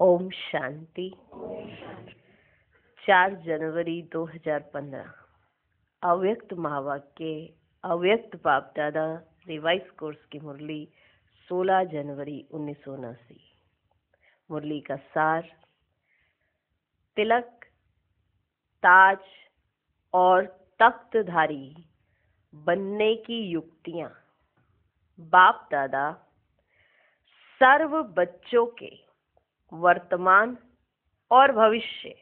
ओम शांति। 4 जनवरी 2015 अव्यक्त महावाक्य अव्यक्त बाप दादा रिवाइज कोर्स की मुरली 16 जनवरी 1979। मुरली का सार: तिलक, ताज और तख्तधारी बनने की युक्तियां। बाप दादा सर्व बच्चों के वर्तमान और भविष्य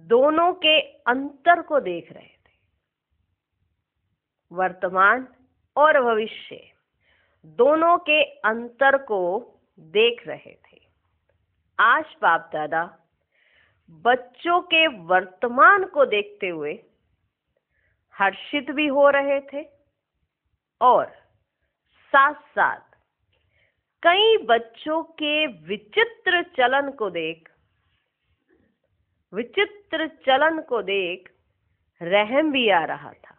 दोनों के अंतर को देख रहे थे। वर्तमान और भविष्य दोनों के अंतर को देख रहे थे। आज बाप दादा बच्चों के वर्तमान को देखते हुए हर्षित भी हो रहे थे और साथ साथ कई बच्चों के विचित्र चलन को देख रहम भी आ रहा था।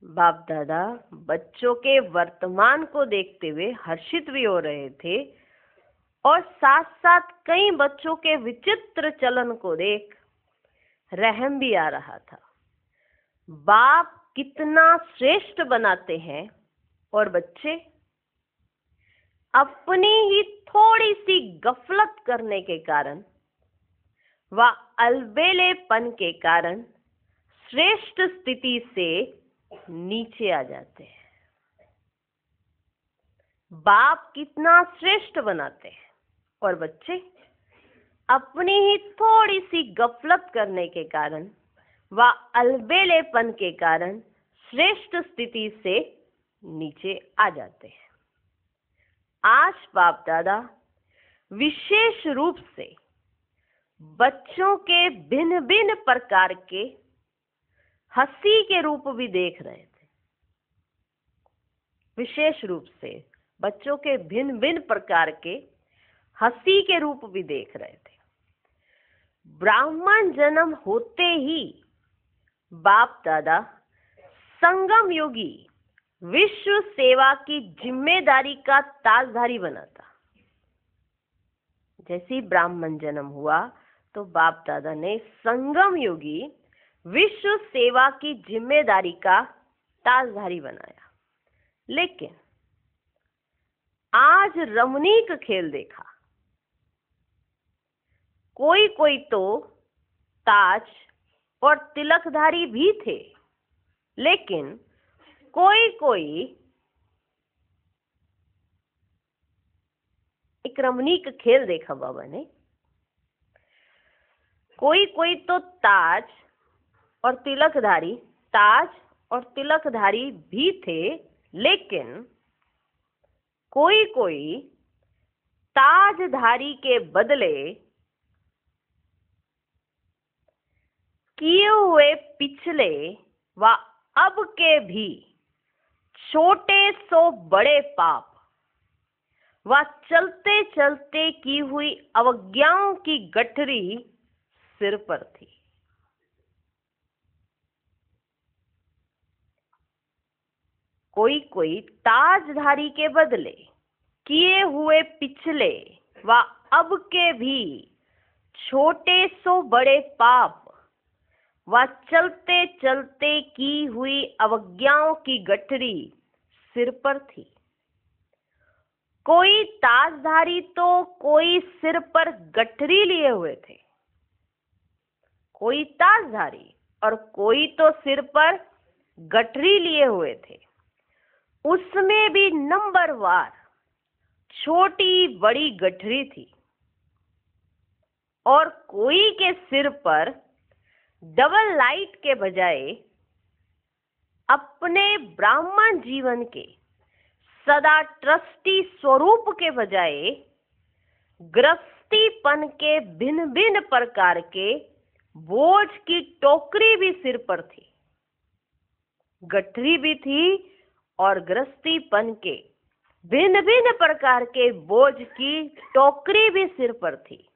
बाप दादा बच्चों के वर्तमान को देखते हुए हर्षित भी हो रहे थे और साथ साथ कई बच्चों के विचित्र चलन को देख रहम भी आ रहा था। बाप कितना श्रेष्ठ बनाते हैं और बच्चे अपनी ही थोड़ी सी गफलत करने के कारण व अलबेलेपन के कारण श्रेष्ठ स्थिति से नीचे आ जाते हैं। बाप कितना श्रेष्ठ बनाते हैं और बच्चे अपनी ही थोड़ी सी गफलत करने के कारण व अलबेलेपन के कारण श्रेष्ठ स्थिति से नीचे आ जाते हैं। आज बाप दादा विशेष रूप से बच्चों के भिन्न भिन्न प्रकार के हंसी के रूप भी देख रहे थे। विशेष रूप से बच्चों के भिन्न भिन्न प्रकार के हंसी के रूप भी देख रहे थे। ब्राह्मण जन्म होते ही बाप दादा संगम योगी विश्व सेवा की जिम्मेदारी का ताजधारी बना था। जैसे ही ब्राह्मण जन्म हुआ तो बाप दादा ने संगम योगी विश्व सेवा की जिम्मेदारी का ताजधारी बनाया। लेकिन आज रमणीक खेल देखा। कोई कोई तो ताज और तिलकधारी भी थे, लेकिन कोई कोई एक रमणीक खेल देखा बाबा ने। कोई कोई तो ताज और तिलकधारी भी थे, लेकिन कोई कोई ताजधारी के बदले किए हुए पिछले व अब के भी छोटे सो बड़े पाप व चलते चलते की हुई अवज्ञाओं की गठरी सिर पर थी। कोई कोई ताजधारी के बदले किए हुए पिछले व अब के भी छोटे सो बड़े पाप व चलते चलते की हुई अवज्ञाओं की गठरी सिर पर थी। कोई ताजधारी तो कोई सिर पर गठरी लिए हुए थे। कोई ताजधारी और कोई तो सिर पर गठरी लिए हुए थे। उसमें भी नंबरवार छोटी बड़ी गठरी थी और कोई के सिर पर डबल लाइट के बजाय अपने ब्राह्मण जीवन के सदा ट्रस्टी स्वरूप के बजाय गृहस्थीपन के भिन्न भिन्न प्रकार के बोझ की टोकरी भी सिर पर थी। गठरी भी थी और गृहस्थीपन के भिन्न भिन्न प्रकार के बोझ की टोकरी भी सिर पर थी,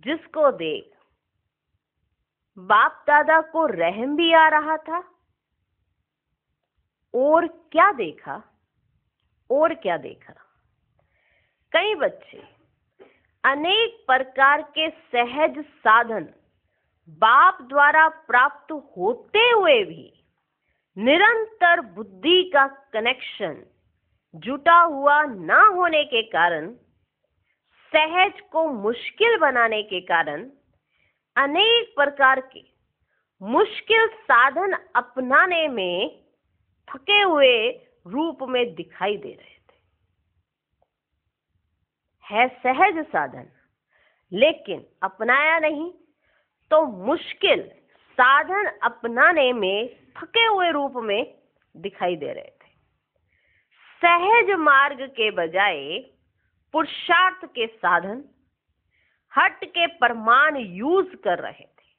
जिसको देख बाप दादा को रहम भी आ रहा था। और क्या देखा कई बच्चे अनेक प्रकार के सहज साधन बाप द्वारा प्राप्त होते हुए भी निरंतर बुद्धि का कनेक्शन जुटा हुआ ना होने के कारण, सहज को मुश्किल बनाने के कारण अनेक प्रकार के मुश्किल साधन अपनाने में थके हुए रूप में दिखाई दे रहे थे। है सहज साधन लेकिन अपनाया नहीं, तो मुश्किल साधन अपनाने में थके हुए रूप में दिखाई दे रहे थे। सहज मार्ग के बजाय पुरुषार्थ के साधन, हट के प्रमाण यूज कर रहे थे।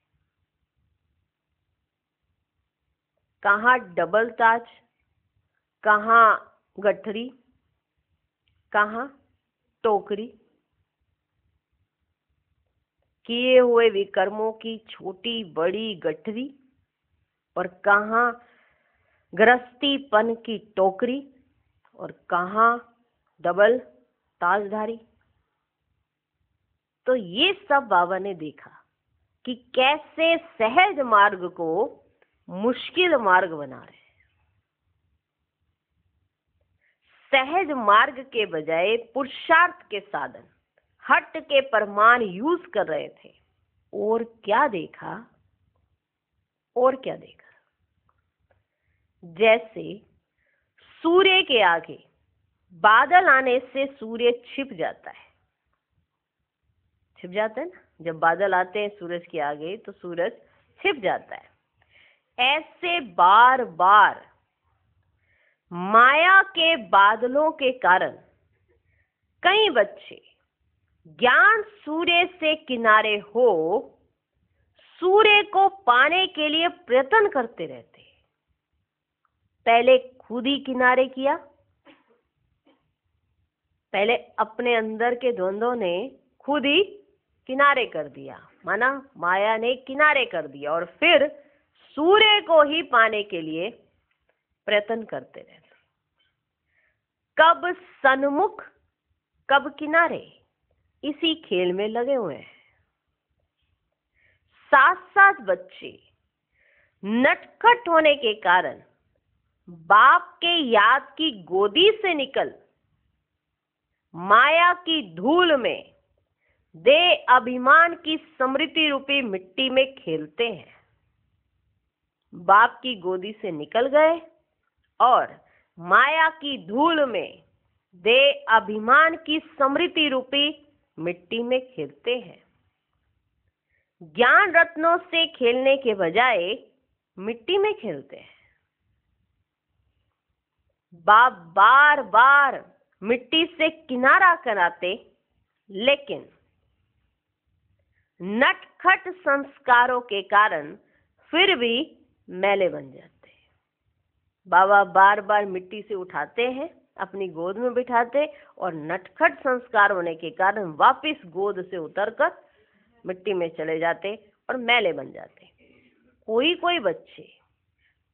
कहाँ डबल ताज, कहाँ गठरी, कहाँ टोकरी, किए हुए विकर्मों की छोटी बड़ी गठरी, और कहाँ गृहस्थीपन की टोकरी, और कहाँ डबल ताजधारी। तो ये सब बाबा ने देखा कि कैसे सहज मार्ग को मुश्किल मार्ग बना रहे हैं। सहज मार्ग के बजाय पुरुषार्थ के साधन, हट के प्रमाण यूज कर रहे थे। और क्या देखा? और क्या देखा? जैसे सूर्य के आगे बादल आने से सूर्य छिप जाता है। छिप जाता है ना, जब बादल आते हैं सूरज के आगे तो सूरज छिप जाता है। ऐसे बार बार माया के बादलों के कारण कई बच्चे ज्ञान सूर्य से किनारे हो सूर्य को पाने के लिए प्रयत्न करते रहते। पहले खुद ही किनारे किया, पहले अपने अंदर के द्वंद्वों ने खुद ही किनारे कर दिया, माना माया ने किनारे कर दिया, और फिर सूर्य को ही पाने के लिए प्रयत्न करते रहते। कब सन्मुख कब किनारे, इसी खेल में लगे हुए हैं। साथ साथ बच्चे नटखट होने के कारण बाप के याद की गोदी से निकल माया की धूल में दे अभिमान की स्मृति रूपी मिट्टी में खेलते हैं। बाप की गोदी से निकल गए और माया की धूल में दे अभिमान की स्मृति रूपी मिट्टी में खेलते हैं। ज्ञान रत्नों से खेलने के बजाय मिट्टी में खेलते हैं। बाप बार बार मिट्टी से किनारा कराते, लेकिन नटखट संस्कारों के कारण फिर भी मैले बन जाते। बाबा बार बार मिट्टी से उठाते हैं, अपनी गोद में बिठाते, और नटखट संस्कार होने के कारण वापस गोद से उतरकर मिट्टी में चले जाते और मैले बन जाते। कोई कोई बच्चे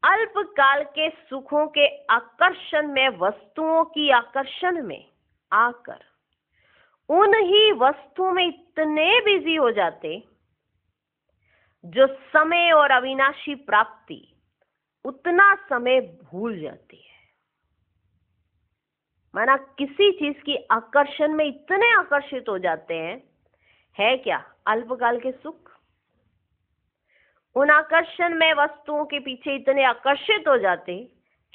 अल्पकाल के सुखों के आकर्षण में, वस्तुओं की आकर्षण में आकर उन ही वस्तुओं में इतने बिजी हो जाते जो समय और अविनाशी प्राप्ति उतना समय भूल जाती है। माना किसी चीज की आकर्षण में इतने आकर्षित हो जाते हैं, है क्या अल्पकाल के सुख? उन आकर्षण में वस्तुओं के पीछे इतने आकर्षित हो जाते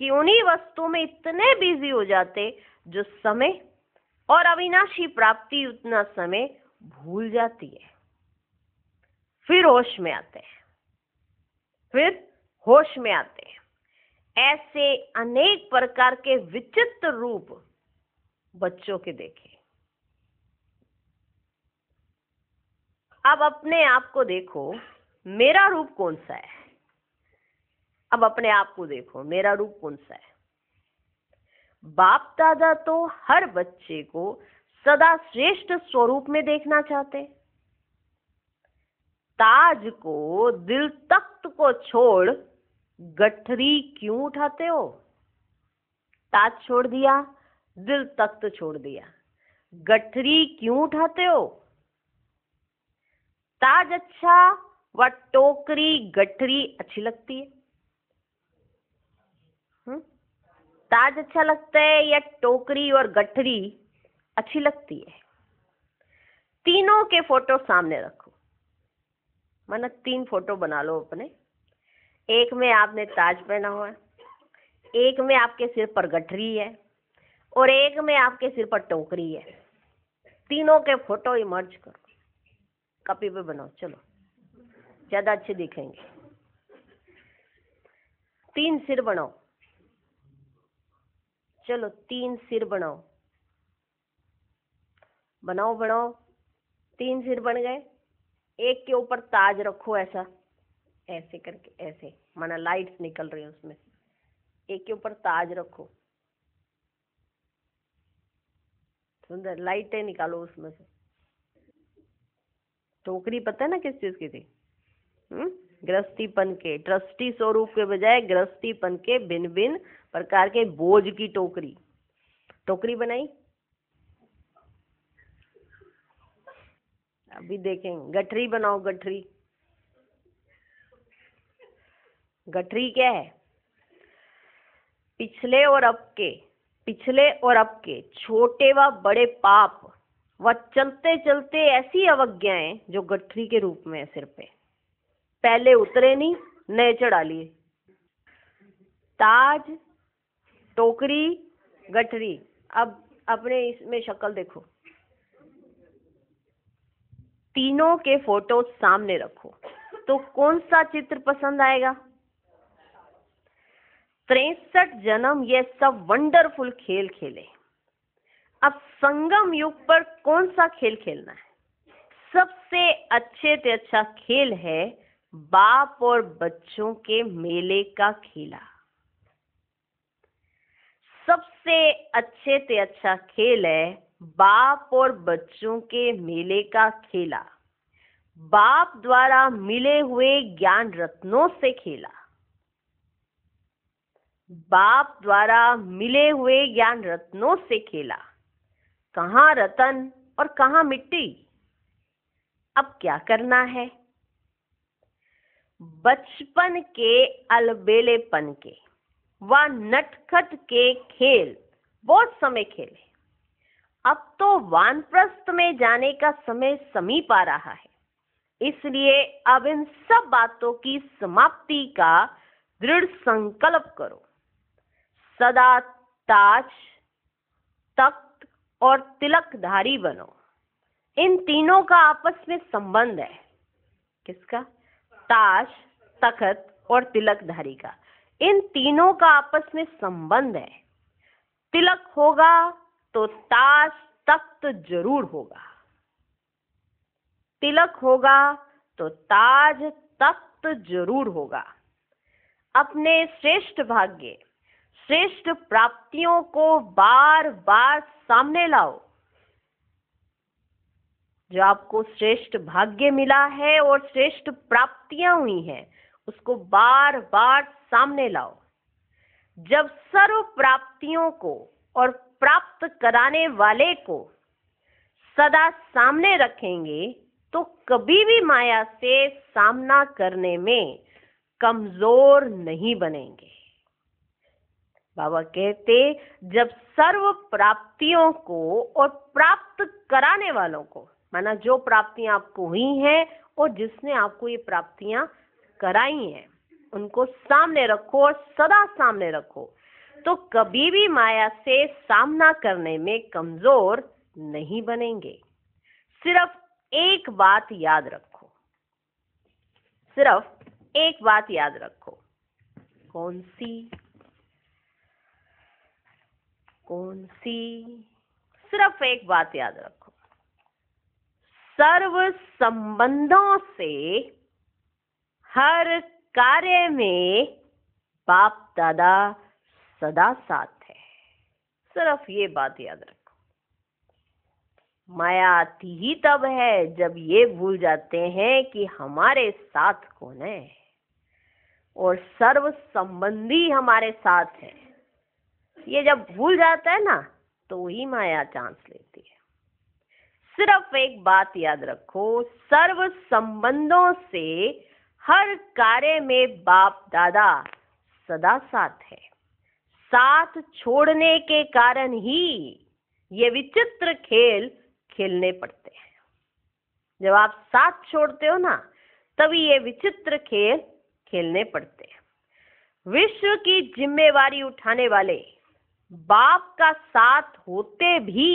कि उन्हीं वस्तुओं में इतने बिजी हो जाते जो समय और अविनाशी प्राप्ति उतना समय भूल जाती है। फिर होश में आते हैं, फिर होश में आते हैं। ऐसे अनेक प्रकार के विचित्र रूप बच्चों के देखे। अब अपने आप को देखो, मेरा रूप कौन सा है? अब अपने आप को देखो, मेरा रूप कौन सा है? बाप दादा तो हर बच्चे को सदा श्रेष्ठ स्वरूप में देखना चाहते। ताज को, दिल तख्त को छोड़ गठरी क्यों उठाते हो? ताज छोड़ दिया, दिल तख्त छोड़ दिया, गठरी क्यों उठाते हो? ताज अच्छा व टोकरी गठरी अच्छी लगती है? ताज अच्छा लगता है या टोकरी और गठरी अच्छी लगती है? तीनों के फोटो सामने रखो, माना 3 फोटो बना लो अपने। एक में आपने ताज पहना हुआ है, एक में आपके सिर पर गठरी है और एक में आपके सिर पर टोकरी है। तीनों के फोटो इमर्ज करो, कॉपी पे बनाओ, चलो ज्यादा अच्छे दिखेंगे। 3 सिर बनाओ, चलो 3 सिर बनाओ, बनाओ बनाओ। 3 सिर बन गए। एक के ऊपर ताज रखो, ऐसा ऐसे करके, ऐसे माना लाइट्स निकल रही है उसमें से। एक के ऊपर ताज रखो, सुंदर लाइटें निकालो उसमें से। टोकरी पता है ना किस चीज की थी? गृहस्थीपन के, ट्रस्टी स्वरूप के बजाय गृहस्थीपन के भिन्न भिन्न प्रकार के बोझ की टोकरी। टोकरी बनाई, अभी देखेंगे। गठरी बनाओ, गठरी। गठरी क्या है? पिछले और अब के छोटे व बड़े पाप व चलते चलते ऐसी अवज्ञाएं जो गठरी के रूप में है सिर पे, पहले उतरे नहीं, नए चढ़ा लिए। ताज, टोकरी, गठरी। अब अपने इसमें शक्ल देखो, तीनों के फोटो सामने रखो, तो कौन सा चित्र पसंद आएगा? 63 जन्म ये सब वंडरफुल खेल खेले। अब संगम युग पर कौन सा खेल खेलना है? सबसे अच्छे से अच्छा खेल है बाप और बच्चों के मेले का खेला। सबसे अच्छे से अच्छा खेल है बाप और बच्चों के मेले का खेला। बाप द्वारा मिले हुए ज्ञान रत्नों से खेला। बाप द्वारा मिले हुए ज्ञान रत्नों से खेला। कहाँ रतन और कहाँ मिट्टी? अब क्या करना है? बचपन के अलबेलेपन के व नटखट के खेल बहुत समय खेले। अब तो वानप्रस्थ में जाने का समय समीप आ रहा है, इसलिए अब इन सब बातों की समाप्ति का दृढ़ संकल्प करो। सदा ताज, तख्त और तिलकधारी बनो। इन तीनों का आपस में संबंध है। किसका? ताज, तख्त और तिलकधारी का। इन तीनों का आपस में संबंध है। तिलक होगा तो ताज तख्त जरूर होगा, तिलक होगा तो ताज तख्त जरूर होगा। अपने श्रेष्ठ भाग्य, श्रेष्ठ प्राप्तियों को बार बार सामने लाओ। जो आपको श्रेष्ठ भाग्य मिला है और श्रेष्ठ प्राप्तियां हुई हैं, उसको बार बार सामने लाओ। जब सर्व प्राप्तियों को और प्राप्त कराने वाले को सदा सामने रखेंगे तो कभी भी माया से सामना करने में कमजोर नहीं बनेंगे। बाबा कहते, जब सर्व प्राप्तियों को और प्राप्त कराने वालों को, माना जो प्राप्तियां आपको हुई हैं और जिसने आपको ये प्राप्तियां कराई हैं, उनको सामने रखो और सदा सामने रखो, तो कभी भी माया से सामना करने में कमजोर नहीं बनेंगे। सिर्फ एक बात याद रखो, सिर्फ एक बात याद रखो। कौन सी? कौन सी? सिर्फ एक बात याद रखो, सर्व संबंधों से हर कार्य में बाप दादा सदा साथ है। सिर्फ ये बात याद रखो। माया आती ही तब है जब ये भूल जाते हैं कि हमारे साथ कौन है और सर्व संबंधी हमारे साथ है। ये जब भूल जाता है ना, तो ही माया चांस लेती है। सिर्फ एक बात याद रखो, सर्व संबंधों से हर कार्य में बाप दादा सदा साथ है। साथ छोड़ने के कारण ही ये विचित्र खेल खेलने पड़ते हैं। जब आप साथ छोड़ते हो ना, तभी ये विचित्र खेल खेलने पड़ते हैं। विश्व की जिम्मेवारी उठाने वाले बाप का साथ होते भी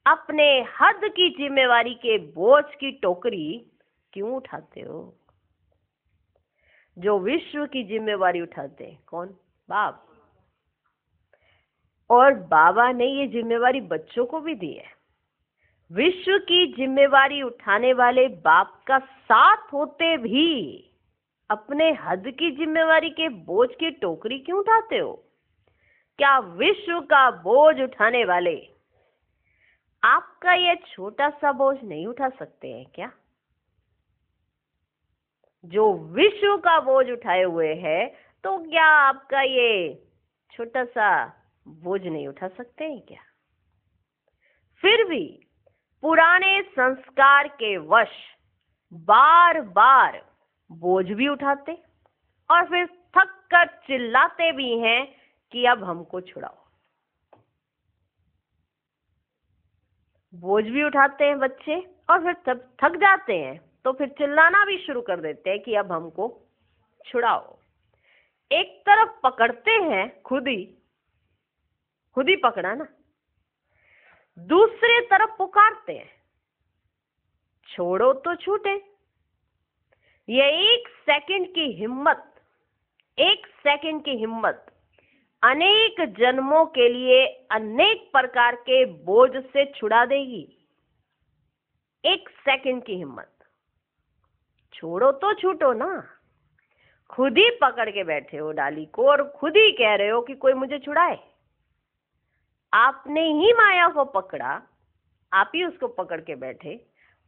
अपने हद की जिम्मेवारी के बोझ की टोकरी क्यों उठाते हो? जो विश्व की जिम्मेवारी उठाते हैं कौन? बाप। और बाबा ने ये जिम्मेवारी बच्चों को भी दी है। विश्व की जिम्मेवारी उठाने वाले बाप का साथ होते भी अपने हद की जिम्मेवारी के बोझ की टोकरी क्यों उठाते हो? क्या विश्व का बोझ उठाने वाले आपका ये छोटा सा बोझ नहीं उठा सकते हैं क्या? जो विश्व का बोझ उठाए हुए है, तो क्या आपका ये छोटा सा बोझ नहीं उठा सकते हैं क्या? फिर भी पुराने संस्कार के वश बार बार बोझ भी उठाते और फिर थक कर चिल्लाते भी हैं कि अब हमको छुड़ाओ। बोझ भी उठाते हैं बच्चे और फिर तब थक जाते हैं तो फिर चिल्लाना भी शुरू कर देते हैं कि अब हमको छुड़ाओ। एक तरफ पकड़ते हैं खुद ही पकड़ा ना, दूसरे तरफ पुकारते हैं छोड़ो तो छूटे। ये एक सेकंड की हिम्मत अनेक जन्मों के लिए अनेक प्रकार के बोझ से छुड़ा देगी। एक सेकंड की हिम्मत, छोड़ो तो छूटो ना। खुद ही पकड़ के बैठे हो डाली को और खुद ही कह रहे हो कि कोई मुझे छुड़ाए। आपने ही माया को पकड़ा, आप ही उसको पकड़ के बैठे,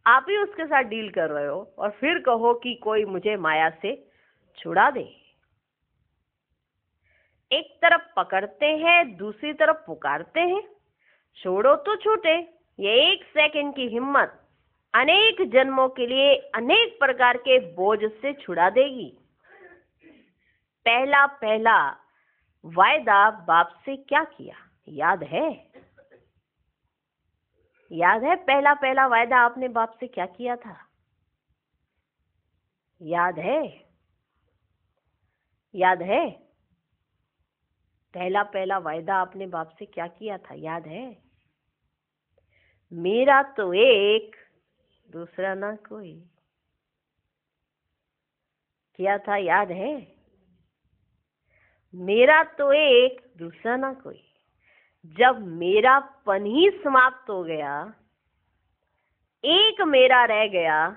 आप ही उसके साथ डील कर रहे हो और फिर कहो कि कोई मुझे माया से छुड़ा दे। एक तरफ पकड़ते हैं, दूसरी तरफ पुकारते हैं छोड़ो तो छूटे। ये एक सेकंड की हिम्मत अनेक जन्मों के लिए अनेक प्रकार के बोझ से छुड़ा देगी। पहला पहला वायदा बाप से क्या किया याद है? याद है पहला पहला वायदा आपने बाप से क्या किया था? याद है? याद है पहला पहला वायदा आपने बाप से क्या किया था? याद है? मेरा तो एक, दूसरा ना कोई। किया था, याद है? मेरा तो एक, दूसरा ना कोई। जब मेरापन ही समाप्त हो गया, एक मेरा रह गया,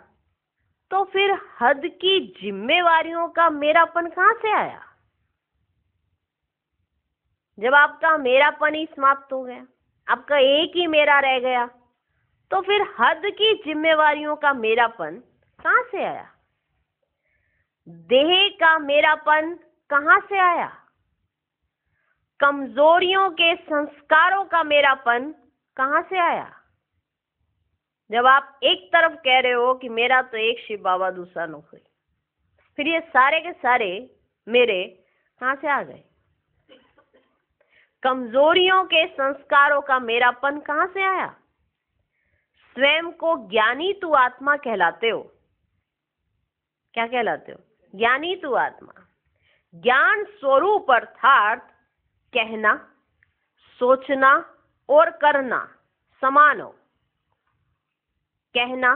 तो फिर हद की जिम्मेवारियों का मेरापन कहां से आया? जब आपका मेरापन ही समाप्त हो गया, आपका एक ही मेरा रह गया, तो फिर हद की जिम्मेवारियों का मेरापन कहां से आया? देह का मेरापन कहां से आया? कमजोरियों के संस्कारों का मेरापन कहां से आया? जब आप एक तरफ कह रहे हो कि मेरा तो एक शिव बाबा, दूसरा न कोई, फिर ये सारे के सारे मेरे कहां से आ गए? कमजोरियों के संस्कारों का मेरापन कहां से आया? स्वयं को ज्ञानी तू आत्मा कहलाते हो। क्या कहलाते हो? ज्ञानी तू आत्मा। ज्ञान स्वरूप अर्थात कहना, सोचना और करना समान हो। कहना,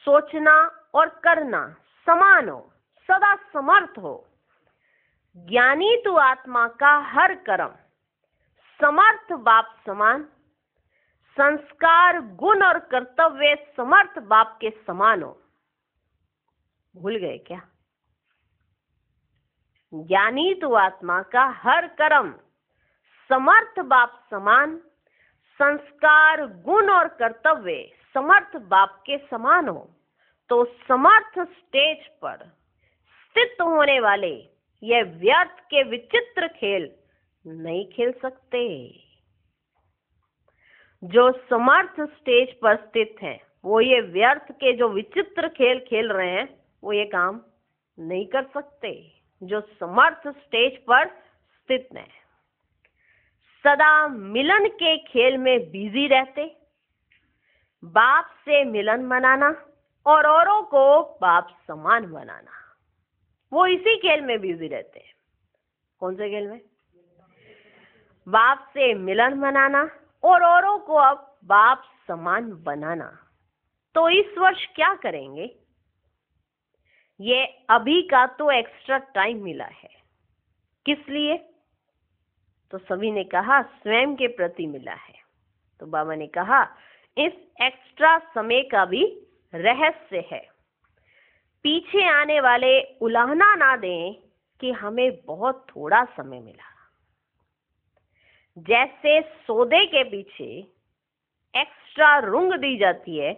सोचना और करना समान हो, सदा समर्थ हो। ज्ञानी तू आत्मा का हर कर्म समर्थ बाप समान, संस्कार, गुण और कर्तव्य समर्थ बाप के समान हो। भूल गए क्या? ज्ञानी तू आत्मा का हर कर्म समर्थ बाप समान, संस्कार, गुण और कर्तव्य समर्थ बाप के समान हो। तो समर्थ स्टेज पर स्थित होने वाले यह व्यर्थ के विचित्र खेल नहीं खेल सकते। जो समर्थ स्टेज पर स्थित हैं वो ये व्यर्थ के जो विचित्र खेल खेल रहे हैं वो ये काम नहीं कर सकते। जो समर्थ स्टेज पर स्थित हैं सदा मिलन के खेल में बिजी रहते, बाप से मिलन मनाना और औरों को बाप समान बनाना, वो इसी खेल में बिजी रहते हैं। कौन से खेल में? बाप से मिलन मनाना और औरों को अब बाप समान बनाना। तो इस वर्ष क्या करेंगे? ये अभी का तो एक्स्ट्रा टाइम मिला है। किस लिए? तो सभी ने कहा स्वयं के प्रति मिला है। तो बाबा ने कहा इस एक्स्ट्रा समय का भी रहस्य है। पीछे आने वाले उलाहना ना दें कि हमें बहुत थोड़ा समय मिला। जैसे सौदे के पीछे एक्स्ट्रा रुंग दी जाती है,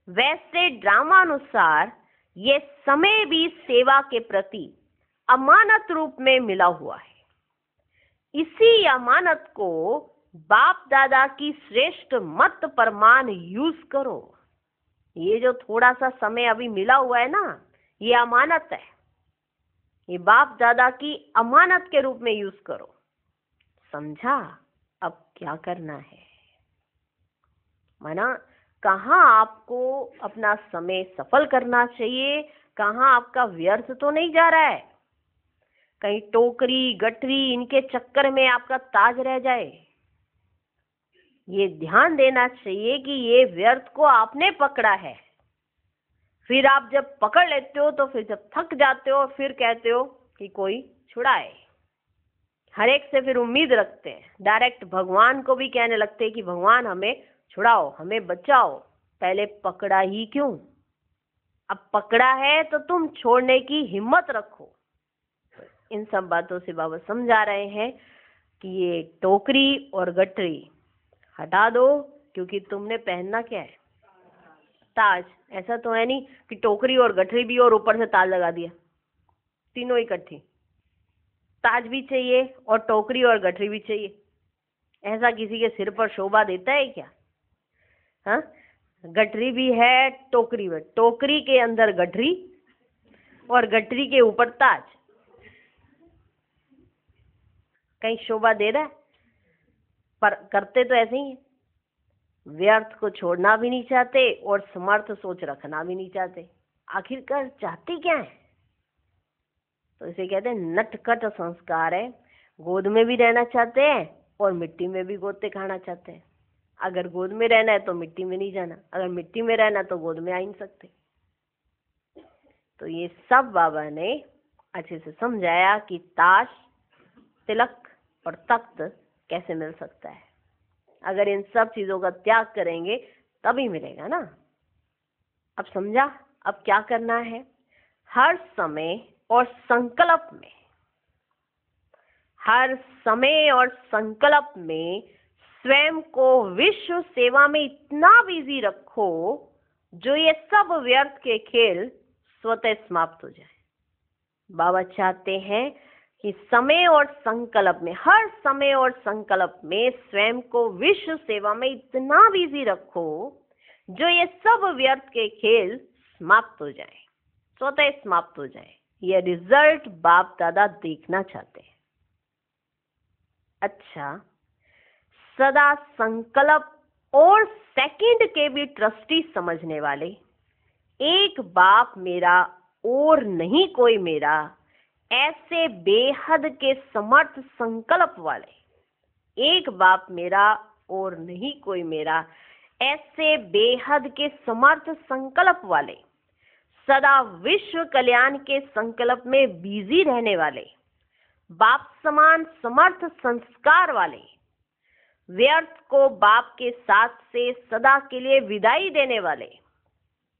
वैसे ड्रामानुसार ये समय भी सेवा के प्रति अमानत रूप में मिला हुआ है। इसी अमानत को बाप दादा की श्रेष्ठ मत परमान यूज करो। ये जो थोड़ा सा समय अभी मिला हुआ है ना, ये अमानत है। ये बाप दादा की अमानत के रूप में यूज करो। समझा? अब क्या करना है? माना कहाँ आपको अपना समय सफल करना चाहिए, कहाँ आपका व्यर्थ तो नहीं जा रहा है, कहीं टोकरी गठरी इनके चक्कर में आपका ताज रह जाए। ये ध्यान देना चाहिए कि ये व्यर्थ को आपने पकड़ा है। फिर आप जब पकड़ लेते हो तो फिर जब थक जाते हो फिर कहते हो कि कोई छुड़ाए। हर एक से फिर उम्मीद रखते हैं, डायरेक्ट भगवान को भी कहने लगते हैं कि भगवान हमें छुड़ाओ, हमें बचाओ। पहले पकड़ा ही क्यों? अब पकड़ा है तो तुम छोड़ने की हिम्मत रखो। इन सब बातों से बाबा समझा रहे हैं कि ये टोकरी और गठरी हटा दो, क्योंकि तुमने पहनना क्या है? ताज। ऐसा तो है नहीं कि टोकरी और गठरी भी और ऊपर से ताज लगा दिया, तीनों इकट्ठी। ताज भी चाहिए और टोकरी और गठरी भी चाहिए। ऐसा किसी के सिर पर शोभा देता है क्या? हाँ, गठरी भी है, टोकरी में, टोकरी के अंदर गठरी और गठरी के ऊपर ताज। कहीं शोभा दे रहा है? पर करते तो ऐसे ही है। व्यर्थ को छोड़ना भी नहीं चाहते और समर्थ सोच रखना भी नहीं चाहते। आखिरकार चाहते क्या है? तो इसे कहते हैं नटखट संस्कार है। गोद में भी रहना चाहते हैं और मिट्टी में भी गोते खाना चाहते हैं। अगर गोद में रहना है तो मिट्टी में नहीं जाना, अगर मिट्टी में रहना तो गोद में आ ही नहीं सकते। तो ये सब बाबा ने अच्छे से समझाया कि ताश, तिलक और तख्त कैसे मिल सकता है। अगर इन सब चीजों का त्याग करेंगे तभी मिलेगा ना। अब समझा? अब क्या करना है? हर समय और संकल्प में, हर समय और संकल्प में स्वयं को विश्व सेवा में इतना बिजी रखो जो ये सब व्यर्थ के खेल स्वतः समाप्त हो जाए। बाबा चाहते हैं कि समय और संकल्प में, हर समय और संकल्प में स्वयं को विश्व सेवा में इतना बिजी रखो जो ये सब व्यर्थ के खेल समाप्त हो जाए, स्वतः समाप्त हो जाए। ये रिजल्ट बाप दादा देखना चाहते हैं। अच्छा, सदा संकल्प और सेकंड के भी ट्रस्टी समझने वाले, एक बाप मेरा और नहीं कोई मेरा, ऐसे बेहद के समर्थ संकल्प वाले, एक बाप मेरा और नहीं कोई मेरा, ऐसे बेहद के समर्थ संकल्प वाले, सदा विश्व कल्याण के संकल्प में बिजी रहने वाले, बाप समान समर्थ संस्कार वाले, व्यर्थ को बाप के साथ से सदा के लिए विदाई देने वाले,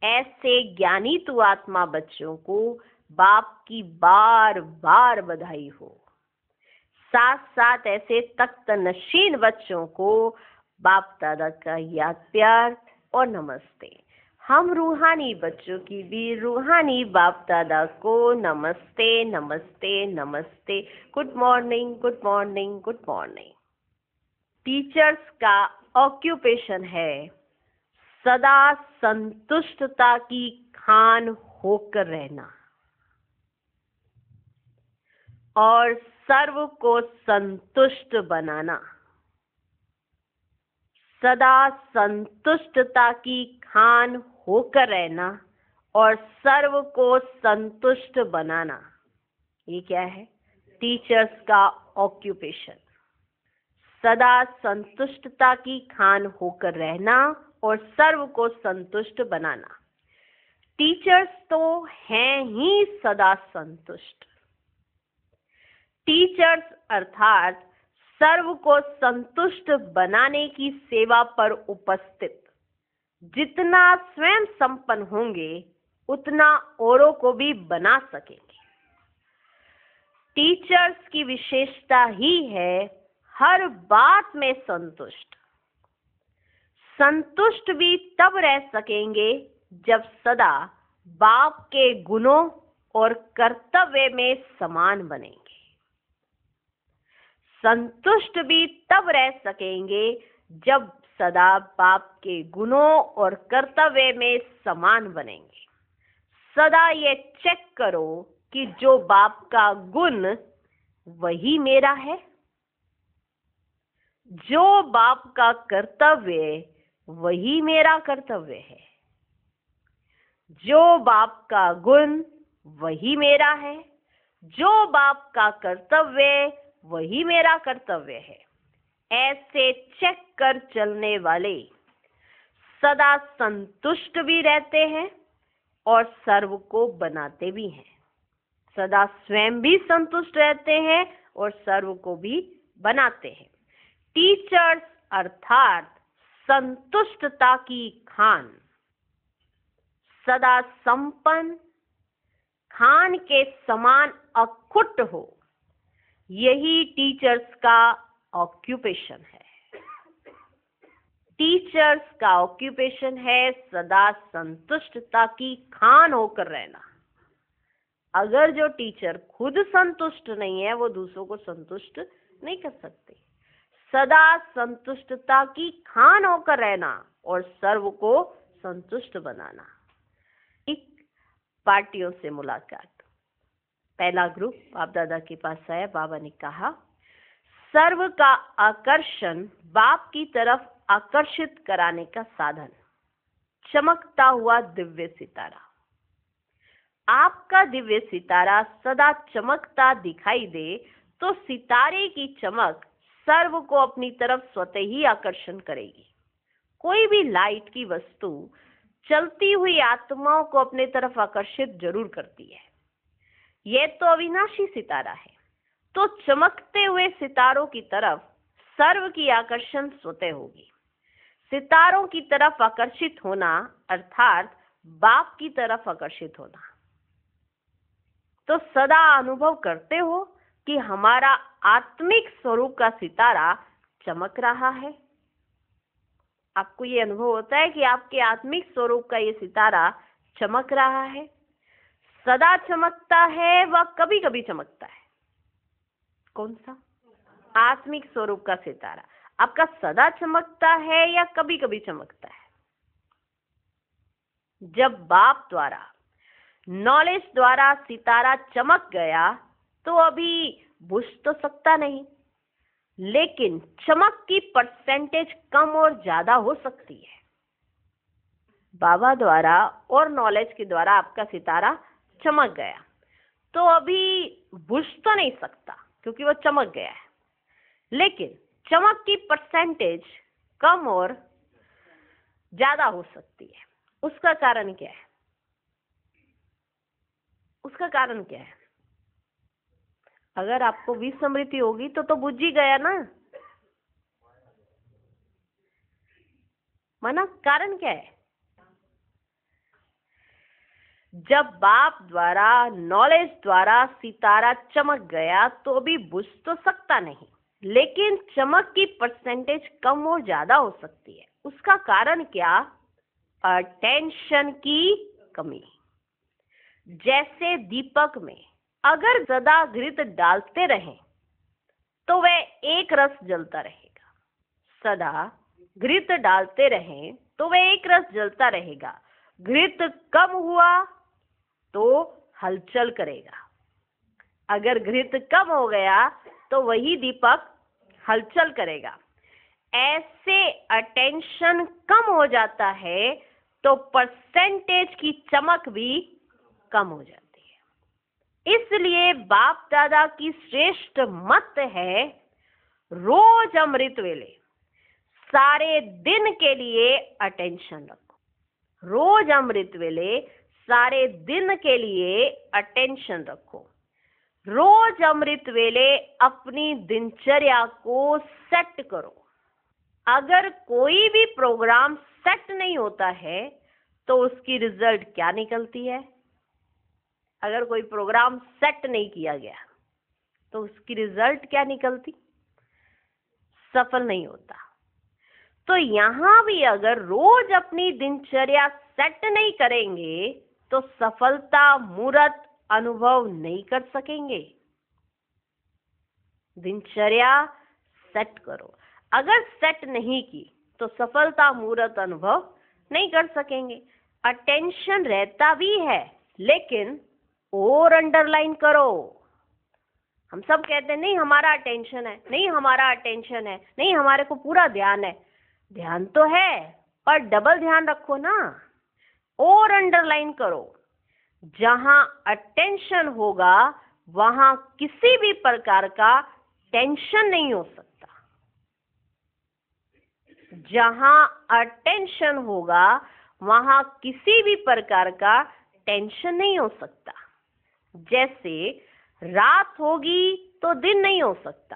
ऐसे ज्ञानी तु आत्मा बच्चों को बाप की बार बार बधाई हो। साथ साथ ऐसे तख्त नशीन बच्चों को बाप दादा का याद प्यार और नमस्ते। हम रूहानी बच्चों की भी रूहानी बाप दादा को नमस्ते नमस्ते नमस्ते। Good morning, good morning, good morning. Teachers का ऑक्यूपेशन है सदा संतुष्टता की खान होकर रहना और सर्व को संतुष्ट बनाना। सदा संतुष्टता की खान होकर रहना और सर्व को संतुष्ट बनाना, ये क्या है? टीचर्स का ऑक्यूपेशन। सदा संतुष्टता की खान होकर रहना और सर्व को संतुष्ट बनाना। टीचर्स तो हैं ही सदा संतुष्ट। टीचर्स अर्थात सर्व को संतुष्ट बनाने की सेवा पर उपस्थित। जितना स्वयं संपन्न होंगे उतना औरों को भी बना सकेंगे। टीचर्स की विशेषता ही है हर बात में संतुष्ट। संतुष्ट भी तब रह सकेंगे जब सदा बाप के गुणों और कर्तव्य में समान बनेंगे। संतुष्ट भी तब रह सकेंगे जब सदा बाप के गुणों और कर्तव्य में समान बनेंगे। सदा ये चेक करो कि जो बाप का गुण वही मेरा है, जो बाप का कर्तव्य वही मेरा कर्तव्य है, जो बाप का गुण वही मेरा है, जो बाप का कर्तव्य वही मेरा कर्तव्य है। ऐसे चेक कर चलने वाले सदा संतुष्ट भी रहते हैं और सर्व को बनाते भी हैं। सदा स्वयं भी संतुष्ट रहते हैं और सर्व को भी बनाते हैं। टीचर्स अर्थात संतुष्टता की खान, सदा संपन्न, खान के समान अखुट हो, यही टीचर्स का ऑक्यूपेशन है। टीचर्स का ऑक्यूपेशन है सदा संतुष्टता की खान होकर रहना। अगर जो टीचर खुद संतुष्ट नहीं है वो दूसरों को संतुष्ट नहीं कर सकते। सदा संतुष्टता की खान होकर रहना और सर्व को संतुष्ट बनाना। एक पार्टियों से मुलाकात। पहला ग्रुप बाप दादा के पास आया। बाबा ने कहा, सर्व का आकर्षण बाप की तरफ आकर्षित कराने का साधन, चमकता हुआ दिव्य सितारा। आपका दिव्य सितारा सदा चमकता दिखाई दे तो सितारे की चमक सर्व को अपनी तरफ स्वतः ही आकर्षण करेगी। कोई भी लाइट की वस्तु चलती हुई आत्माओं को अपने तरफ आकर्षित जरूर करती है। यह तो अविनाशी सितारा है, तो चमकते हुए सितारों की तरफ सर्व की आकर्षण स्वतः होगी। सितारों की तरफ आकर्षित होना अर्थात बाप की तरफ आकर्षित होना। तो सदा अनुभव करते हो कि हमारा आत्मिक स्वरूप का सितारा चमक रहा है। आपको ये अनुभव होता है कि आपके आत्मिक स्वरूप का ये सितारा चमक रहा है, सदा चमकता है व कभी कभी चमकता है। कौन सा? आत्मिक स्वरूप का सितारा आपका सदा चमकता है या कभी कभी चमकता है? जब बाप द्वारा, नॉलेज द्वारा सितारा चमक गया तो अभी बुझ तो सकता नहीं, लेकिन चमक की परसेंटेज कम और ज्यादा हो सकती है। बाबा द्वारा और नॉलेज के द्वारा आपका सितारा चमक गया तो अभी बुझ तो नहीं सकता क्योंकि वो चमक गया है, लेकिन चमक की परसेंटेज कम और ज्यादा हो सकती है। उसका कारण क्या है? उसका कारण क्या है? अगर आपको विस्मृति होगी तो बुझ ही गया ना। माना कारण क्या है? जब बाप द्वारा, नॉलेज द्वारा सितारा चमक गया तो अभी बुझ तो सकता नहीं, लेकिन चमक की परसेंटेज कम और ज्यादा हो सकती है। उसका कारण क्या? अटेंशन की कमी। जैसे दीपक में अगर सदा घृत डालते रहें तो वह एक रस जलता रहेगा, सदा घृत डालते रहें तो वह एक रस जलता रहेगा। घृत कम हुआ तो हलचल करेगा। अगर घृत कम हो गया तो वही दीपक हलचल करेगा। ऐसे अटेंशन कम हो जाता है तो परसेंटेज की चमक भी कम हो जाती है। इसलिए बाप दादा की श्रेष्ठ मत है, रोज अमृत वेले सारे दिन के लिए अटेंशन रखो। रोज अमृत वेले सारे दिन के लिए अटेंशन रखो। रोज अमृत वेले अपनी दिनचर्या को सेट करो। अगर कोई भी प्रोग्राम सेट नहीं होता है तो उसकी रिजल्ट क्या निकलती है? अगर कोई प्रोग्राम सेट नहीं किया गया तो उसकी रिजल्ट क्या निकलती? सफल नहीं होता। तो यहां भी अगर रोज अपनी दिनचर्या सेट नहीं करेंगे तो सफलता मूर्त अनुभव नहीं कर सकेंगे। दिनचर्या सेट करो। अगर सेट नहीं की तो सफलता मूर्त अनुभव नहीं कर सकेंगे। अटेंशन रहता भी है लेकिन और अंडरलाइन करो। हम सब कहते हैं नहीं हमारा अटेंशन है, नहीं हमारा अटेंशन है, नहीं हमारे को पूरा ध्यान है। ध्यान तो है पर डबल ध्यान रखो ना, और अंडरलाइन करो। जहां अटेंशन होगा वहां किसी भी प्रकार का टेंशन नहीं हो सकता। जहां अटेंशन होगा वहां किसी भी प्रकार का टेंशन नहीं हो सकता। जैसे रात होगी तो दिन नहीं हो सकता।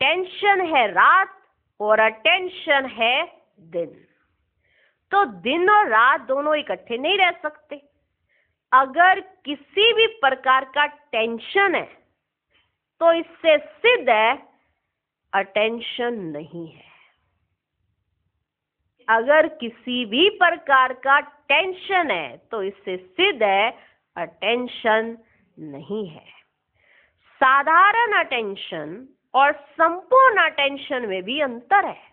टेंशन है रात और अटेंशन है दिन। तो दिन और रात दोनों इकट्ठे नहीं रह सकते। अगर किसी भी प्रकार का टेंशन है तो इससे सिद्ध है अटेंशन नहीं है। अगर किसी भी प्रकार का टेंशन है तो इससे सिद्ध है अटेंशन नहीं है। साधारण अटेंशन और संपूर्ण अटेंशन में भी अंतर है।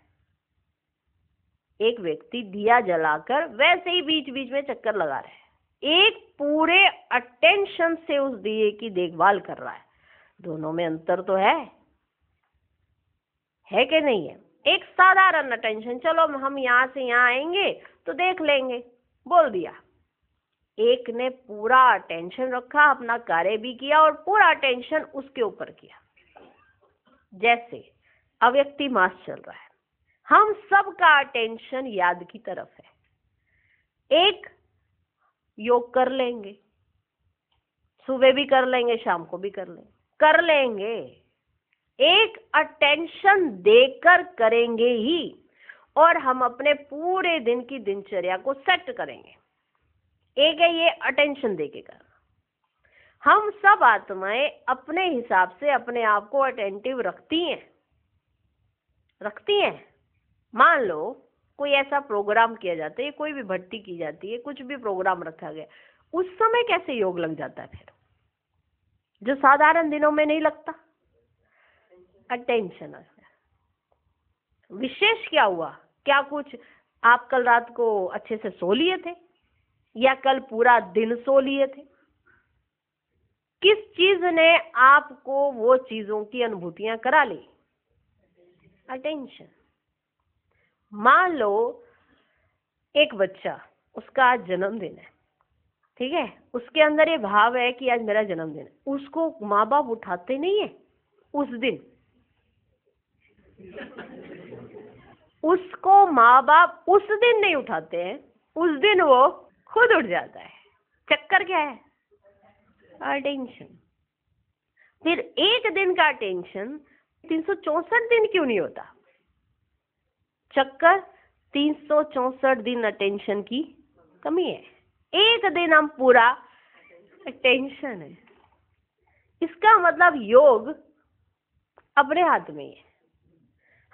एक व्यक्ति दिया जलाकर वैसे ही बीच बीच में चक्कर लगा रहा है, एक पूरे अटेंशन से उस दिए की देखभाल कर रहा है। दोनों में अंतर तो है कि नहीं है? एक साधारण अटेंशन, चलो हम यहां से यहां आएंगे तो देख लेंगे, बोल दिया। एक ने पूरा अटेंशन रखा, अपना कार्य भी किया और पूरा अटेंशन उसके ऊपर किया। जैसे अव्यक्ति मास चल रहा है, हम सब का अटेंशन याद की तरफ है। एक योग कर लेंगे, सुबह भी कर लेंगे, शाम को भी कर लेंगे। एक अटेंशन देकर करेंगे ही और हम अपने पूरे दिन की दिनचर्या को सेट करेंगे। एक है ये अटेंशन देके कर। हम सब आत्माएं अपने हिसाब से अपने आप को अटेंटिव रखती हैं। मान लो कोई ऐसा प्रोग्राम किया जाता है, कोई भी भर्ती की जाती है, कुछ भी प्रोग्राम रखा गया, उस समय कैसे योग लग जाता है फिर, जो साधारण दिनों में नहीं लगता? अटेंशन। विशेष क्या हुआ? क्या कुछ आप कल रात को अच्छे से सो लिए थे या कल पूरा दिन सो लिए थे? किस चीज ने आपको वो चीजों की अनुभूतियां करा ली? अटेंशन। मान लो एक बच्चा, उसका आज जन्मदिन है, ठीक है, उसके अंदर ये भाव है कि आज मेरा जन्मदिन है। उसको माँ बाप उठाते नहीं है उस दिन, उसको माँ बाप उस दिन नहीं उठाते हैं, उस दिन वो खुद उठ जाता है। चक्कर क्या है? अटेंशन। फिर एक दिन का अटेंशन 364 दिन क्यों नहीं होता? चक्कर 364 दिन अटेंशन की कमी है। एक दिन हम पूरा अटेंशन है। इसका मतलब योग अपने हाथ में है।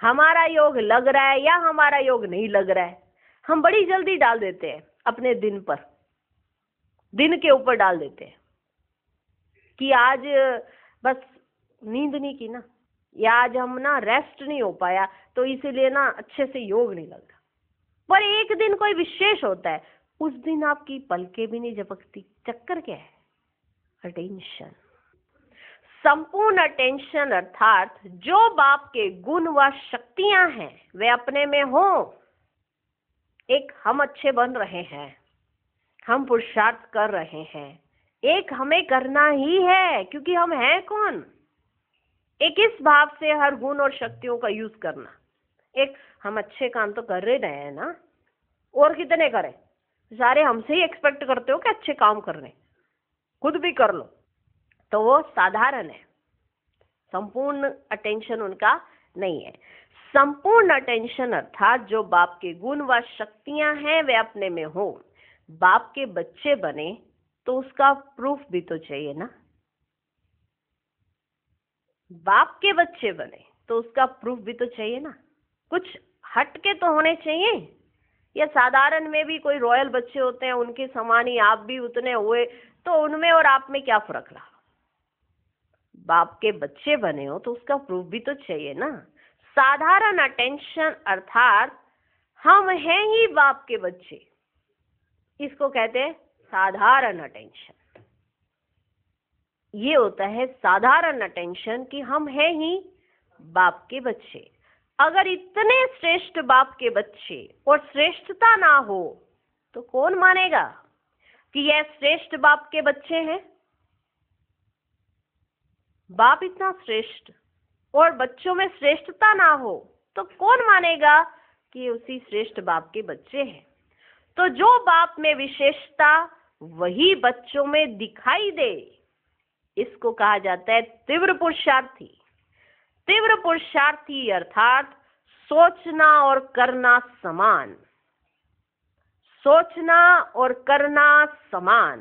हमारा योग लग रहा है या हमारा योग नहीं लग रहा है, हम बड़ी जल्दी डाल देते हैं अपने दिन पर, दिन के ऊपर डाल देते हैं कि आज बस नींद नहीं की ना, या आज हम ना रेस्ट नहीं हो पाया तो इसीलिए ना अच्छे से योग नहीं लग रहा। पर एक दिन कोई विशेष होता है, उस दिन आपकी पलकें भी नहीं झपकती। चक्कर क्या है? अटेंशन। संपूर्ण अटेंशन अर्थात जो बाप के गुण व शक्तियां हैं वे अपने में हो। एक हम अच्छे बन रहे हैं, हम पुरुषार्थ कर रहे हैं, एक हमें करना ही है क्योंकि हम हैं कौन। एक इस भाव से हर गुण और शक्तियों का यूज करना। एक हम अच्छे काम तो कर ही रहे हैं ना, और कितने करें? सारे हमसे ही एक्सपेक्ट करते हो कि अच्छे काम करने, खुद भी कर लो, तो वो साधारण है। संपूर्ण अटेंशन उनका नहीं है। संपूर्ण अटेंशन अर्थात जो बाप के गुण व शक्तियां हैं वे अपने में हो। बाप के बच्चे बने तो उसका प्रूफ भी तो चाहिए ना। बाप के बच्चे बने तो उसका प्रूफ भी तो चाहिए ना। कुछ हटके तो होने चाहिए। या साधारण में भी कोई रॉयल बच्चे होते हैं, उनके समान ही आप भी उतने हुए, तो उनमें और आप में क्या फर्क रहा? बाप के बच्चे बने हो तो उसका प्रूफ भी तो चाहिए ना। साधारण अटेंशन अर्थात हम हैं ही बाप के बच्चे, इसको कहते हैं साधारण अटेंशन। ये होता है साधारण अटेंशन कि हम हैं ही बाप के बच्चे। अगर इतने श्रेष्ठ बाप के बच्चे और श्रेष्ठता ना हो तो कौन मानेगा कि यह श्रेष्ठ बाप के बच्चे हैं? बाप इतना श्रेष्ठ और बच्चों में श्रेष्ठता ना हो तो कौन मानेगा कि उसी श्रेष्ठ बाप के बच्चे हैं? तो जो बाप में विशेषता वही बच्चों में दिखाई दे, इसको कहा जाता है तीव्र पुरुषार्थी। तीव्र पुरुषार्थी अर्थात सोचना और करना समान। सोचना और करना समान,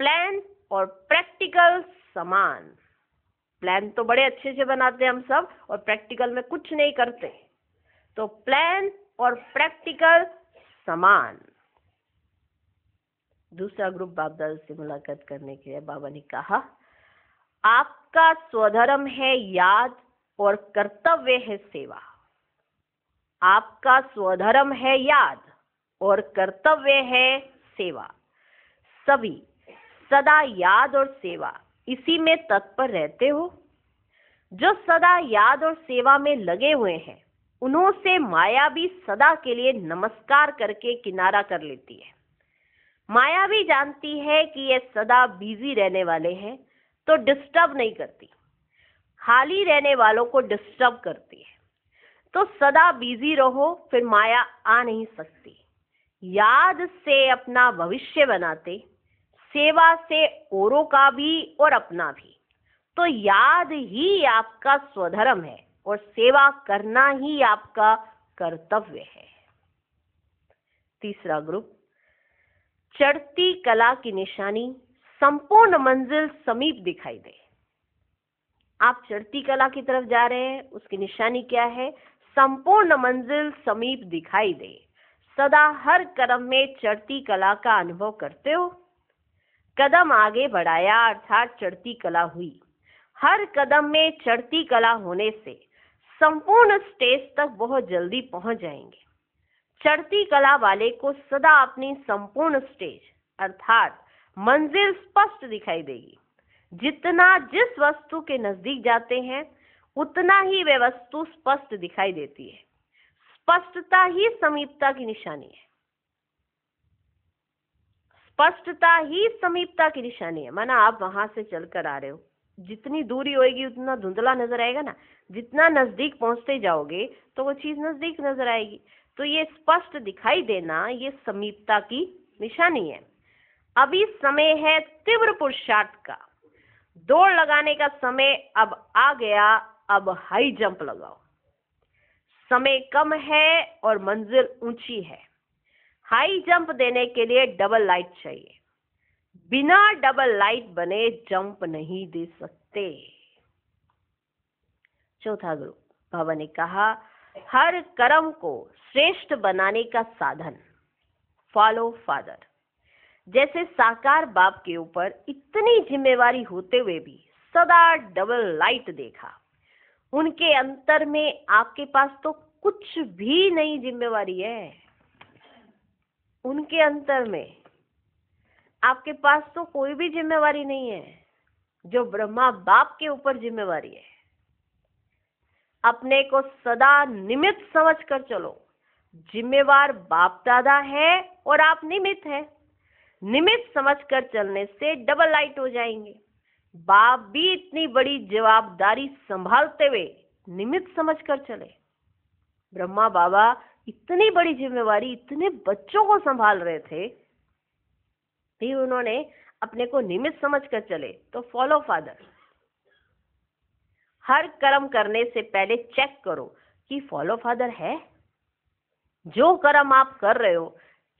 प्लान और प्रैक्टिकल समान। प्लान तो बड़े अच्छे से बनाते हैं हम सब, और प्रैक्टिकल में कुछ नहीं करते। तो प्लान और प्रैक्टिकल समान। दूसरा ग्रुप बाप दादा से मुलाकात करने के लिए बाबा ने कहा, आपका स्वधर्म है याद और कर्तव्य है सेवा। आपका स्वधर्म है याद और कर्तव्य है सेवा। सभी सदा याद और सेवा इसी में तत्पर रहते हो। जो सदा याद और सेवा में लगे हुए हैं उन्हों से माया भी सदा के लिए नमस्कार करके किनारा कर लेती है। माया भी जानती है कि ये सदा बिजी रहने वाले हैं तो डिस्टर्ब नहीं करती, खाली रहने वालों को डिस्टर्ब करती है। तो सदा बिजी रहो, फिर माया आ नहीं सकती। याद से अपना भविष्य बनाते, सेवा से औरों का भी और अपना भी। तो याद ही आपका स्वधर्म है और सेवा करना ही आपका कर्तव्य है। तीसरा ग्रुप, चढ़ती कला की निशानी संपूर्ण मंजिल समीप दिखाई दे। आप चढ़ती कला की तरफ जा रहे हैं, उसकी निशानी क्या है? संपूर्ण मंजिल समीप दिखाई दे। सदा हर कदम में चढ़ती कला का अनुभव करते हो। कदम आगे बढ़ाया अर्थात चढ़ती कला हुई। हर कदम में चढ़ती कला होने से संपूर्ण स्टेज तक बहुत जल्दी पहुंच जाएंगे। चढ़ती कला वाले को सदा अपनी संपूर्ण स्टेज अर्थात मंजिल स्पष्ट दिखाई देगी। जितना जिस वस्तु के नजदीक जाते हैं उतना ही वह वस्तु स्पष्ट दिखाई देती है। स्पष्टता ही समीपता की निशानी है। स्पष्टता ही समीपता की निशानी है। माना आप वहां से चलकर आ रहे हो, जितनी दूरी होगी उतना धुंधला नजर आएगा ना। जितना नजदीक पहुंचते जाओगे तो वो चीज नजदीक नजर आएगी। तो ये स्पष्ट दिखाई देना ये समीपता की निशानी है। अभी समय है तीव्र पुरुषार्थ का। दौड़ लगाने का समय अब आ गया, अब हाई जंप लगाओ। समय कम है और मंजिल ऊंची है। हाई जंप देने के लिए डबल लाइट चाहिए। बिना डबल लाइट बने जंप नहीं दे सकते। चौथा ग्रुप, बाबा ने कहा, हर कर्म को श्रेष्ठ बनाने का साधन फॉलो फादर। जैसे साकार बाप के ऊपर इतनी जिम्मेवारी होते हुए भी सदा डबल लाइट देखा, उनके अंतर में आपके पास तो कुछ भी नहीं जिम्मेवारी है। उनके अंतर में आपके पास तो कोई भी जिम्मेवारी नहीं है। जो ब्रह्मा बाप के ऊपर जिम्मेवारी है। अपने को सदा निमित्त समझकर चलो। जिम्मेवार बाप दादा है और आप निमित्त है। निमित्त समझकर चलने से डबल लाइट हो जाएंगे। बाप भी इतनी बड़ी जवाबदारी संभालते हुए निमित्त समझकर चले। ब्रह्मा बाबा इतनी बड़ी जिम्मेवारी इतने बच्चों को संभाल रहे थे, फिर उन्होंने अपने को निमित्त समझकर चले। तो फॉलो फादर। हर कर्म करने से पहले चेक करो कि फॉलो फादर है। जो कर्म आप कर रहे हो,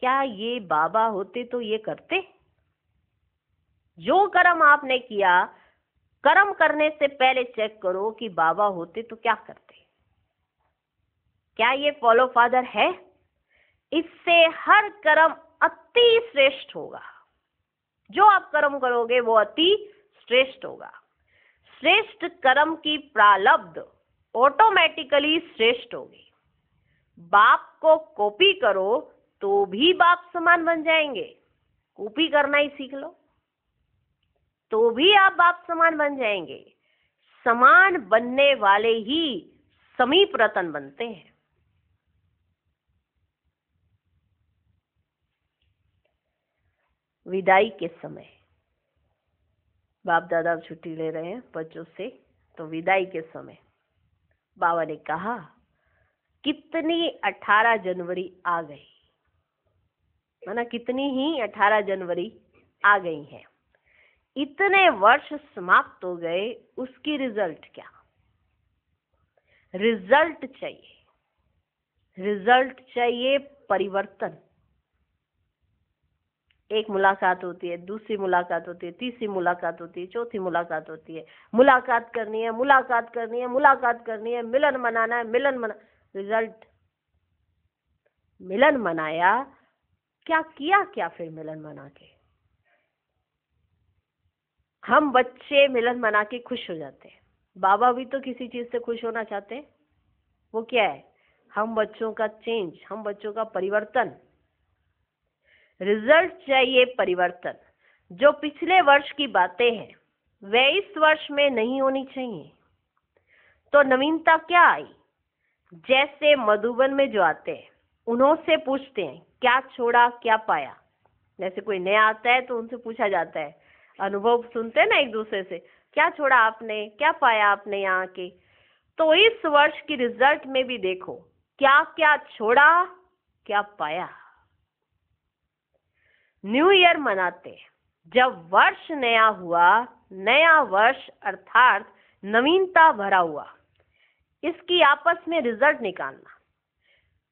क्या ये बाबा होते तो ये करते? जो कर्म आपने किया, कर्म करने से पहले चेक करो कि बाबा होते तो क्या करते। क्या ये फॉलो फादर है? इससे हर कर्म अति श्रेष्ठ होगा। जो आप कर्म करोगे वो अति श्रेष्ठ होगा। श्रेष्ठ कर्म की प्रारब्ध ऑटोमेटिकली श्रेष्ठ होगी। बाप को कॉपी करो तो भी बाप समान बन जाएंगे। कॉपी करना ही सीख लो तो भी आप बाप समान बन जाएंगे। समान बनने वाले ही समीप रतन बनते हैं। विदाई के समय बाप दादा छुट्टी ले रहे हैं बच्चों से, तो विदाई के समय बाबा ने कहा, कितनी 18 जनवरी आ गई, माना कितनी ही 18 जनवरी आ गई हैं। इतने वर्ष समाप्त हो गए, उसकी रिजल्ट क्या? रिजल्ट चाहिए। रिजल्ट चाहिए परिवर्तन। एक मुलाकात होती है, दूसरी मुलाकात होती है, तीसरी मुलाकात होती है, चौथी मुलाकात होती है। मुलाकात करनी है, मुलाकात करनी है, मुलाकात करनी है, मिलन मनाना है, रिजल्ट। मिलन मनाया, क्या किया? क्या फिर मिलन मना के? हम बच्चे मिलन मना के खुश हो जाते हैं। बाबा भी तो किसी चीज से खुश होना चाहते हैं। वो क्या है? हम बच्चों का चेंज, हम बच्चों का परिवर्तन। रिजल्ट चाहिए परिवर्तन। जो पिछले वर्ष की बातें हैं वे इस वर्ष में नहीं होनी चाहिए। तो नवीनता क्या आई? जैसे मधुबन में जो आते हैं उन्होंने पूछते हैं क्या छोड़ा क्या पाया। जैसे कोई नया आता है तो उनसे पूछा जाता है, अनुभव सुनते हैं ना एक दूसरे से, क्या छोड़ा आपने, क्या पाया आपने यहाँ के। तो इस वर्ष की रिजल्ट में भी देखो क्या क्या छोड़ा क्या पाया। न्यू ईयर मनाते हैं जब वर्ष नया हुआ। नया वर्ष अर्थात नवीनता भरा हुआ। इसकी आपस में रिजल्ट निकालना।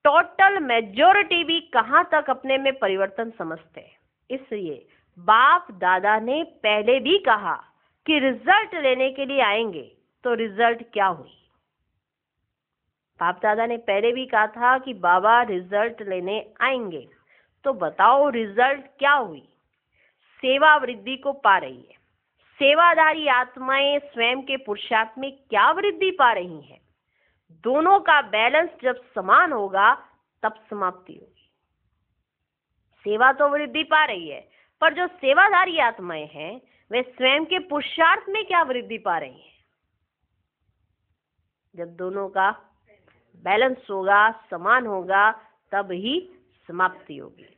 टोटल मेजॉरिटी भी कहां तक अपने में परिवर्तन समझते हैं। इसलिए बाप दादा ने पहले भी कहा कि रिजल्ट लेने के लिए आएंगे, तो रिजल्ट क्या हुई? बाप दादा ने पहले भी कहा था कि बाबा रिजल्ट लेने आएंगे, तो बताओ रिजल्ट क्या हुई? सेवा वृद्धि को पा रही है। सेवाधारी आत्माएं स्वयं के पुरुषार्थ में क्या वृद्धि पा रही हैं? दोनों का बैलेंस जब समान होगा तब समाप्ति होगी। सेवा तो वृद्धि पा रही है, पर जो सेवाधारी आत्माएं हैं वे स्वयं के पुरुषार्थ में क्या वृद्धि पा रही हैं? जब दोनों का बैलेंस होगा, समान होगा, तब ही समाप्ति होगी।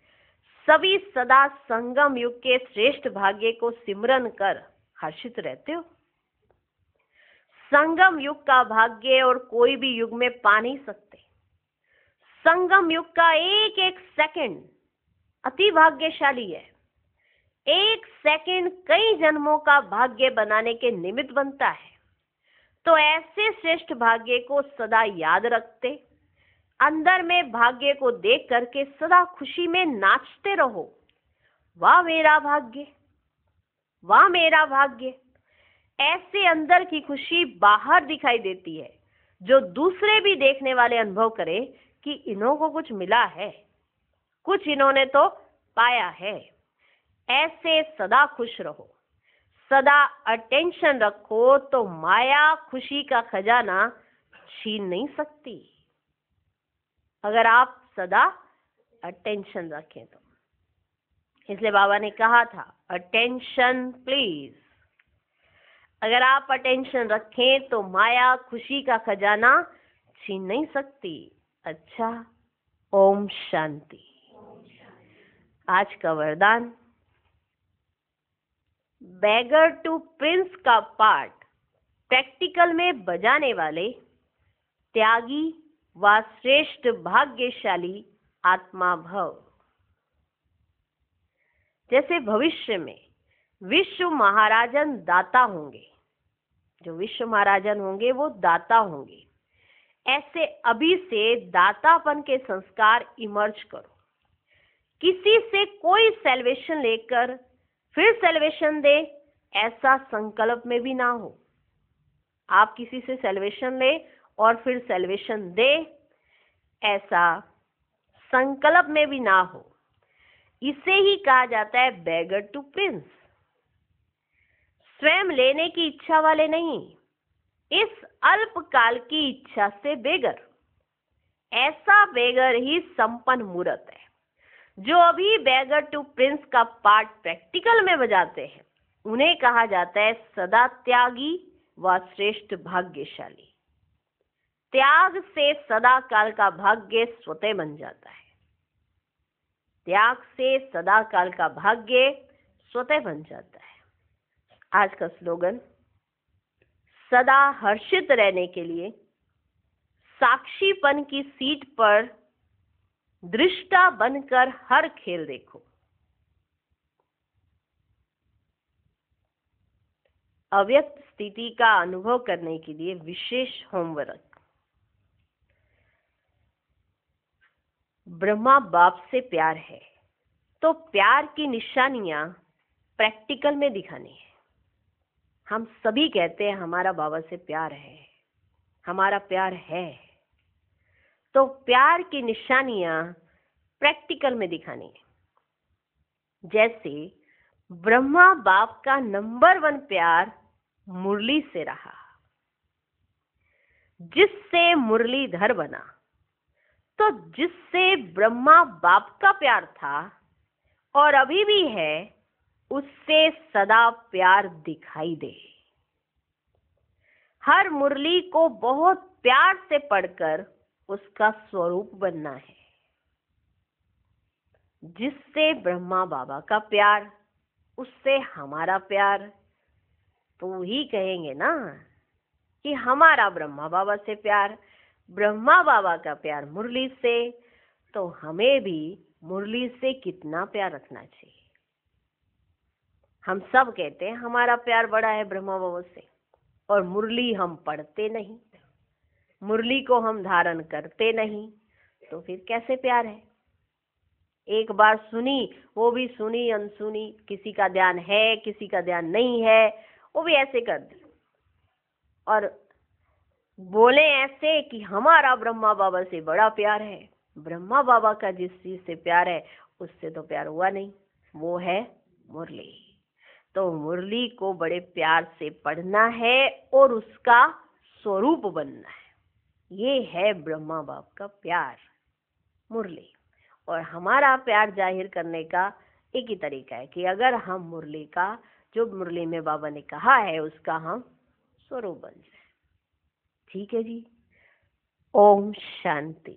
सभी सदा संगम युग के श्रेष्ठ भाग्य को सिमरन कर हर्षित रहते हो। संगम युग का भाग्य और कोई भी युग में पा नहीं सकते। संगम युग का एक एक सेकंड अति भाग्यशाली है। एक सेकंड कई जन्मों का भाग्य बनाने के निमित्त बनता है। तो ऐसे श्रेष्ठ भाग्य को सदा याद रखते, अंदर में भाग्य को देख करके सदा खुशी में नाचते रहो। वाह मेरा भाग्य, वाह मेरा भाग्य। ऐसे अंदर की खुशी बाहर दिखाई देती है, जो दूसरे भी देखने वाले अनुभव करें कि इन्हों को कुछ मिला है, कुछ इन्होंने तो पाया है। ऐसे सदा खुश रहो। सदा अटेंशन रखो तो माया खुशी का खजाना छीन नहीं सकती। अगर आप सदा अटेंशन रखें तो, इसलिए बाबा ने कहा था अटेंशन प्लीज। अगर आप अटेंशन रखें तो माया खुशी का खजाना छीन नहीं सकती। अच्छा, ओम शांति। आज का वरदान, बैगर टू प्रिंस का पार्ट प्रैक्टिकल में बजाने वाले त्यागी व श्रेष्ठ भाग्यशाली आत्मा भव। जैसे भविष्य में विश्व महाराजन दाता होंगे, जो विश्व महाराजन होंगे वो दाता होंगे, ऐसे अभी से दातापन के संस्कार इमर्ज करो। किसी से कोई सेल्वेशन लेकर फिर सेल्वेशन दे, ऐसा संकल्प में भी ना हो। आप किसी से सेल्वेशन ले और फिर सेल्वेशन दे, ऐसा संकल्प में भी ना हो। इसे ही कहा जाता है बैगर टू प्रिंस। स्वयं लेने की इच्छा वाले नहीं, इस अल्पकाल की इच्छा से बेगर। ऐसा बेगर ही संपन्न मूर्त है। जो अभी बैगर टू प्रिंस का पार्ट प्रैक्टिकल में बजाते हैं, उन्हें कहा जाता है सदा त्यागी व श्रेष्ठ भाग्यशाली। त्याग से सदा काल का भाग्य स्वतः बन जाता है। त्याग से सदा काल का भाग्य स्वतः बन जाता है। आज का स्लोगन, सदा हर्षित रहने के लिए साक्षीपन की सीट पर दृष्टा बनकर हर खेल देखो। अव्यक्त स्थिति का अनुभव करने के लिए विशेष होमवर्क। ब्रह्मा बाप से प्यार है तो प्यार की निशानियां प्रैक्टिकल में दिखानी है। हम सभी कहते हैं हमारा बाबा से प्यार है, हमारा प्यार है, तो प्यार की निशानियां प्रैक्टिकल में दिखानी है। जैसे ब्रह्मा बाप का नंबर 1 प्यार मुरली से रहा, जिससे मुरलीधर बना। तो जिससे ब्रह्मा बाप का प्यार था और अभी भी है, उससे सदा प्यार दिखाई दे। हर मुरली को बहुत प्यार से पढ़कर उसका स्वरूप बनना है। जिससे ब्रह्मा बाबा का प्यार, उससे हमारा प्यार, तो ही कहेंगे ना कि हमारा ब्रह्मा बाबा से प्यार, ब्रह्मा बाबा का प्यार मुरली से, तो हमें भी मुरली से कितना प्यार रखना चाहिए। हम सब कहते हैं हमारा प्यार बड़ा है ब्रह्मा बाबा से, और मुरली हम पढ़ते नहीं, मुरली को हम धारण करते नहीं, तो फिर कैसे प्यार है। एक बार सुनी, वो भी सुनी अनसुनी, किसी का ध्यान है किसी का ध्यान नहीं है, वो भी ऐसे कर दी, और बोले ऐसे कि हमारा ब्रह्मा बाबा से बड़ा प्यार है। ब्रह्मा बाबा का जिस चीज से प्यार है उससे तो प्यार हुआ नहीं, वो है मुरली। तो मुरली को बड़े प्यार से पढ़ना है और उसका स्वरूप बनना है। ये है ब्रह्मा बाप का प्यार, मुरली। और हमारा प्यार जाहिर करने का एक ही तरीका है कि अगर हम मुरली का, जो मुरली में बाबा ने कहा है, उसका हम स्वरूप बन जाए। ठीक है जी। ओम शांति।